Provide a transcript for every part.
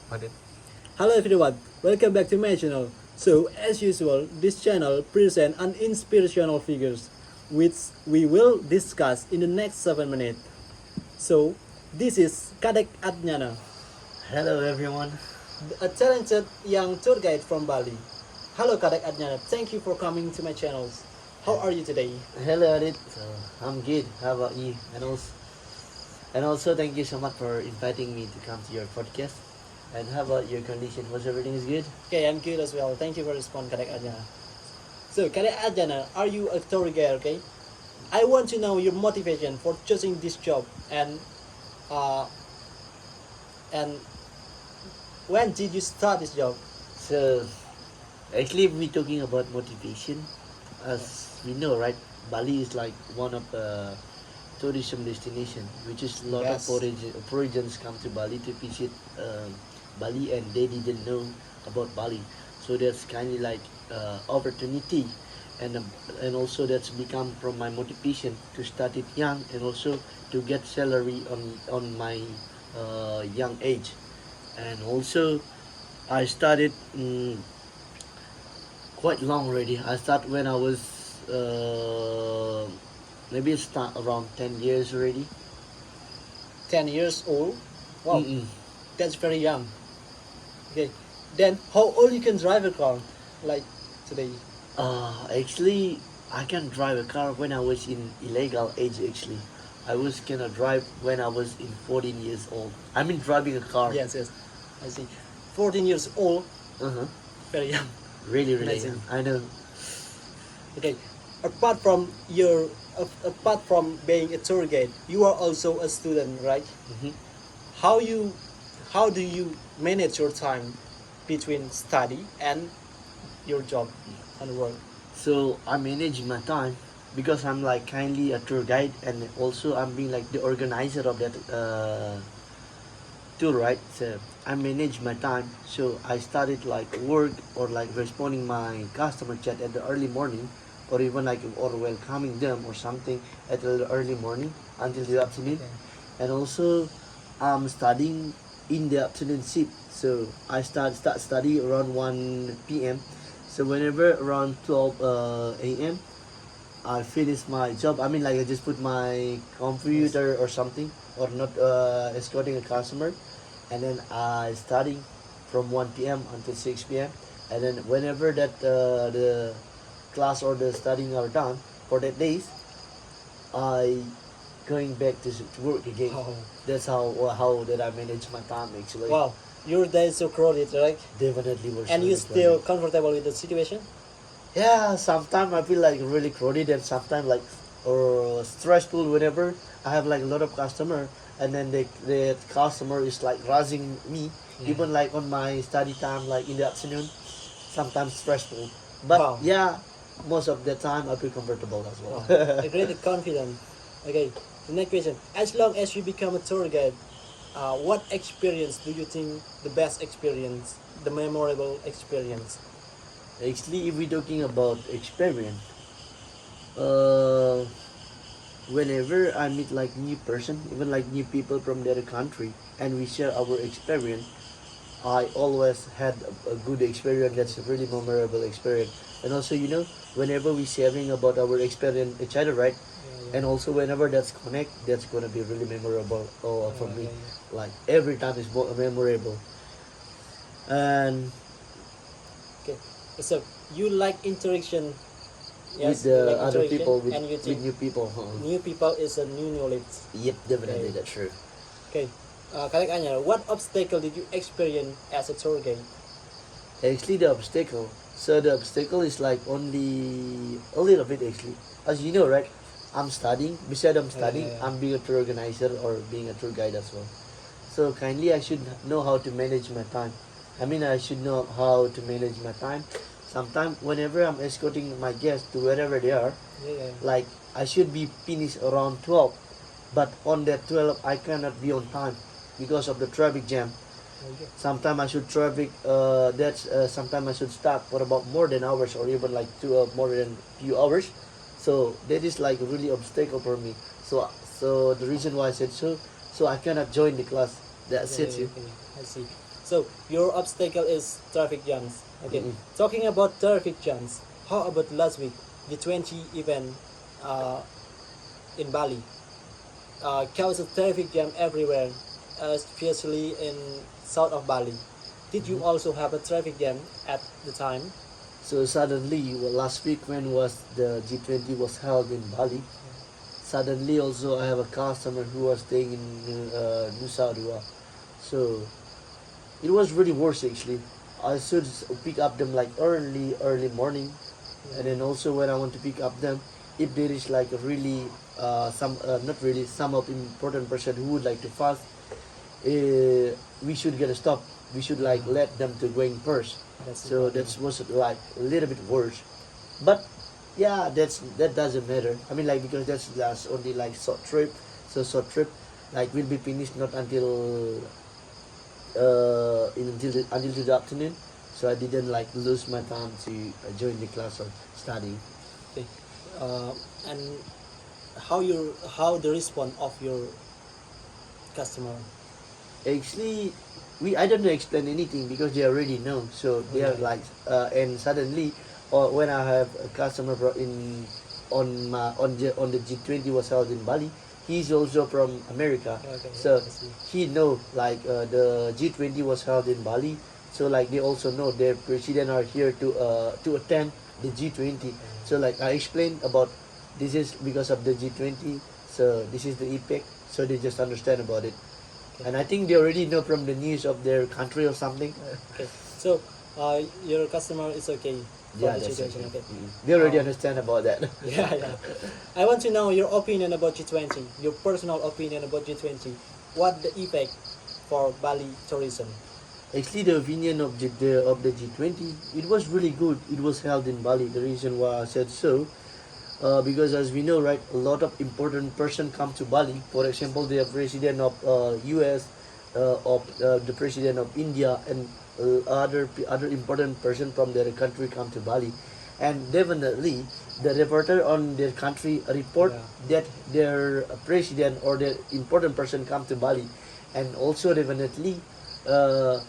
Pardon? Hello everyone, welcome back to my channel. So as usual, this channel presents an inspirational figures which we will discuss in the next 7 minutes. So this is KADEK ADNYANA, Hello everyone. a talented young tour guide from Bali. Hello KADEK ADNYANA, thank you for coming to my channels. How are you today? Hello Adit. I'm good. How about you? And also thank you so much for inviting me to come to your podcast. And how about your condition? Was everything is good? Okay, I'm good as well. Thank you for responding, KADEK ADNYANA. So KADEK ADNYANA, are you a tour guide? Okay, I want to know your motivation for choosing this job uh, and when did you start this job? So actually we're talking about motivation. As we know, right? Bali is like one of the tourism destination, which is a lot Yes. of foreigners come to Bali to visit Bali, and they didn't know about Bali. So that's kind of like opportunity, and also that's become from my motivation to start it young, and also to get salary on my young age, and also I started quite long already. I start when I was maybe start around 10 years already. 10 years old. Wow, Mm-mm. that's very young. Okay, then how old you can drive a car like today? Actually, I can drive a car when I was in illegal age. Actually, I was gonna drive when I was in 14 years old. I mean, driving a car. Yes, yes, I see. 14 years old, Uh-huh. very young. Really, really Amazing. young. I know. Okay, apart from being a tour guide, you are also a student, right? Mm-hmm. How you how do you manage your time between study and your job and work? So I manage my time because I'm like kindly a tour guide, and also I'm being like the organizer of that tour, right? So I manage my time. So I started like work or like responding my customer chat at the early morning, or even like or welcoming them or something at the early morning until the afternoon. And also I'm studying in the afternoon shift. So I start study around 1 p.m. So whenever around 12 a.m. I finish my job. I mean, like I just put my computer or something, or not escorting a customer, and then I studying from 1 p.m. until 6 p.m. And then whenever that the class or the studying are done for that days, I going back to work again. Oh. That's how that I manage my time actually. Wow, your day is so crowded, right? Definitely was. And you still comfortable with the situation? Yeah, sometimes I feel like really crowded, and sometimes like or stressful whenever I have like a lot of customer, and then the customer is like rushing me, Yeah. even like on my study time, like in the afternoon, sometimes stressful. But Wow. yeah, most of the time I feel comfortable as well. Wow. A great confident. Okay, the next question. As long as you become a tour guide, what experience do you think the best experience, the memorable experience? Actually, if we're talking about experience, uh, whenever I meet like new person, even like new people from the other country, and we share our experience, I always had a good experience. That's a really memorable experience. And also, whenever we sharing about our experience each other, right? And also whenever that's connect, that's gonna be really memorable for me. Like every time is memorable. And Okay, so you like interaction, with yes, you the like other interaction, people, with, and you with think new people. new people is a new knowledge. Yep, definitely, Okay. that's true. Okay, Kak Anya, what obstacle did you experience as a tour guide? Actually, the obstacle. So the obstacle is like only a little bit actually. As you know, right? I'm studying. Besides I'm studying, yeah. I'm being a tour organizer or being a tour guide as well. So kindly, I should know how to manage my time. I mean, I should know how to manage my time. Sometimes, whenever I'm escorting my guests to wherever they are, Yeah. like I should be finished around 12, but on that 12 I cannot be on time because of the traffic jam. Okay. Sometimes I should traffic. That's sometimes I should stop for about more than hours, or even like more than few hours. So that is like a really obstacle for me. So the reason why I said so I cannot join the class. That's it. Okay, okay, I see. So your obstacle is traffic jams. Okay. Mm-mm. Talking about traffic jams, how about last week, the 20 event uh, in Bali? Caused a traffic jam everywhere, especially in south of Bali. Did you also have a traffic jam at the time? So suddenly, well, last week when was the G20 was held in Bali, suddenly also I have a customer who was staying in Nusa Dua. So it was really worse actually. I should pick up them like early morning, and then also when I want to pick up them, if there is like a really not really some of important person who would like to fast, we should get a stop. We should like let them to going first. That's So important. that was like a little bit worse, but yeah, that doesn't matter. I mean like because that's just only like short trip, so short trip like will be finished not until until to the afternoon. So I didn't like lose my time to join the class or studying. Okay. And how the response of your customer? Actually, I don't explain anything because they already know. So they are like and suddenly, or when I have a customer in on the G20 was held in Bali, he's also from America. Okay, So I see. he know like the G20 was held in Bali. So like they also know their president are here to attend the G20. So like I explained about this is because of the G20. So this is the effect. So they just understand about it. And I think they already know from the news of their country or something. Okay. So your customer is okay for Yeah, the that's situation. okay. Okay. They already Um, understand about that. Yeah, yeah. I want to know your opinion about G20. Your personal opinion about G20. What the effect for Bali tourism? Actually, the opinion of the G20, it was really good. It was held in Bali. The reason why I said so, because as we know, right, a lot of important person come to Bali. For example, the president of U.S., of the president of India, and other important person from their country come to Bali, and definitely the reporter on their country report Yeah. that their president or their important person come to Bali, and also definitely a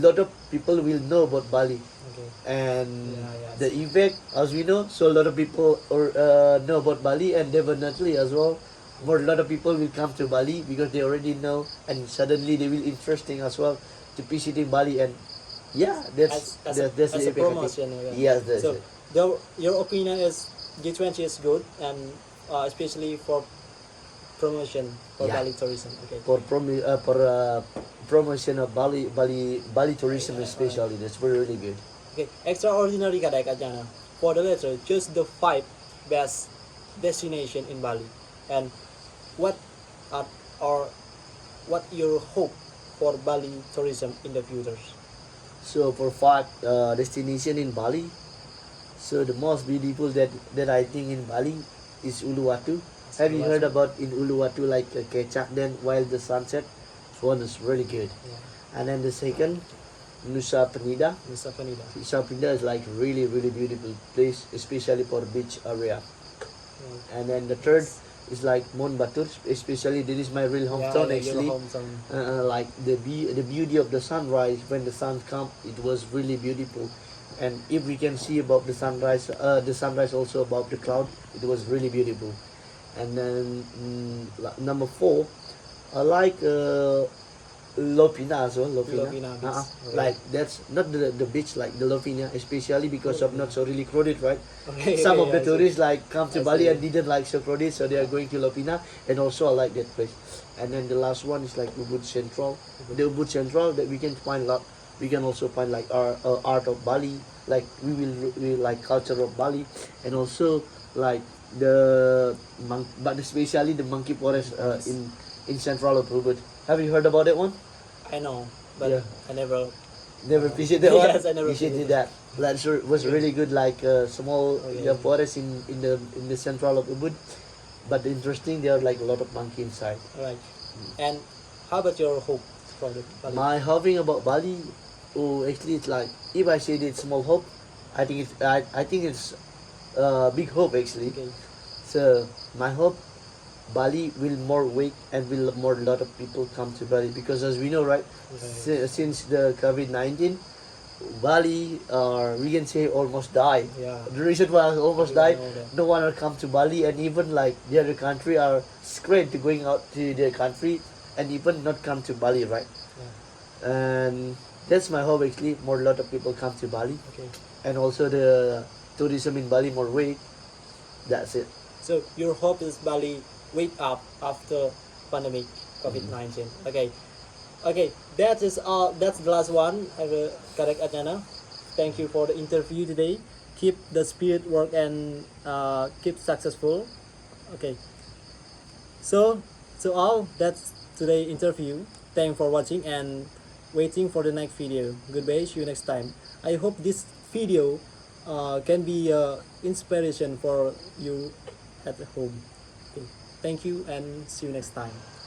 lot of people will know about Bali Okay. and Yeah, yeah. the effect as we know, so a lot of people or know about Bali, and definitely as well more a lot of people will come to Bali because they already know, and suddenly they will interesting as well to visiting Bali. And yeah, that's As the a effect of it. promotion. Okay. Yes, that's So it. your opinion is G20 is good and especially for promotion for Yeah, Bali tourism. Okay. for promotion of Bali tourism especially, that's very really good. Okay. Extraordinary Kadek Ajana. For the letter, choose the 5 best destination in Bali, and what are or what your hope for Bali tourism in the future? So for five destination in Bali, so the most beautiful that I think in Bali is Uluwatu. Have you heard about in Uluwatu like Kecak then while the sunset? One is really good. Yeah. And then the second, Nusa Penida. Nusa Penida. Nusa Penida is like really beautiful place, especially for beach area. Yeah. And then the third is like Mon Batur, especially this is my real hometown actually. Your hometown. Like the beauty of the sunrise when the sun come, it was really beautiful. And if we can see about the sunrise also above the cloud, it was really beautiful. And then number 4, I like Lopina as well. Lopina beach. Okay. Like that's not the beach like the Lopina, especially because of not so really crowded, right? Okay, Some of okay, the I see. tourists like come to I Bali see. and didn't like so crowded, so they are going to Lopina, and also I like that place. And then the last one is like Ubud Central. The Ubud Central that we can find lot. We can also find like our art of Bali, like we like culture of Bali, and also like but especially the monkey forest in central of Ubud. Have you heard about that one? I know, but Yeah. I never. Never visited that one? Yes, I never You should do visited. that. That sure was really good, like small Okay. forest in the central of Ubud. But interesting, there are like a lot of monkey inside. Alright. And how about your hope for the Bali? My hoping about Bali, actually it's like if I say it's small hope, I think it's big hope actually. Okay. So my hope Bali will more wake and will more lot of people come to Bali, because as we know, right, since the COVID-19, Bali, we can say almost died. Yeah. The reason why it almost Everyone died, know that. no one will come to Bali, and even like the other country are scared to going out to their country and even not come to Bali, right? Yeah. And that's my hope actually. More lot of people come to Bali, Okay. and also the tourism in Bali more wake. That's it. So your hope is Bali wake up after pandemic COVID-19. Okay. Okay, that is all. That's the last one. Kadek Adnyana. Thank you for the interview today. Keep the spirit work and keep successful. Okay. So all that's today interview. Thank for watching and waiting for the next video. Goodbye. See you next time. I hope this video can be inspiration for you at home. Okay. Thank you and see you next time.